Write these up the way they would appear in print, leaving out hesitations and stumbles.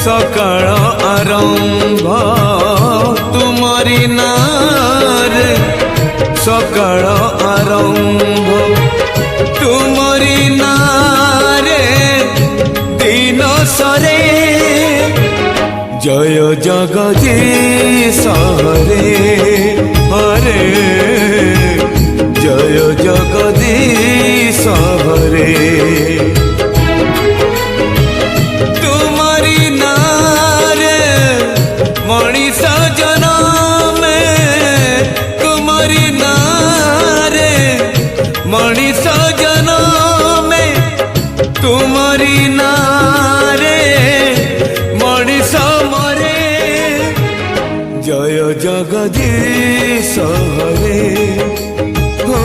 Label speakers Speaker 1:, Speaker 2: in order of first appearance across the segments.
Speaker 1: सकाळ आरंभ तुमरी नारे सकाळ आरंभ तुमरी नारे दिन सरे जय जगदीश हरे हरे जय जगदीश हरे तुम्हारी नारे मनीष जन्म तुम्हारी नारे मनीष जन्म तुम्हारी नारे मनीष मरे जय जगदीश हरे हो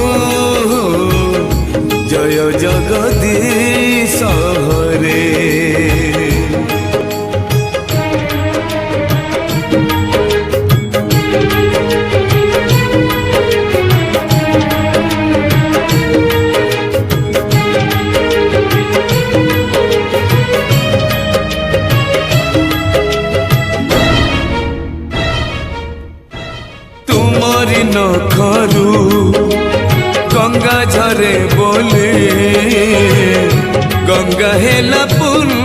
Speaker 1: जय जगदीश हरे तुमरी नखरू गंगा झरे बोले गंगा हेला पुण्य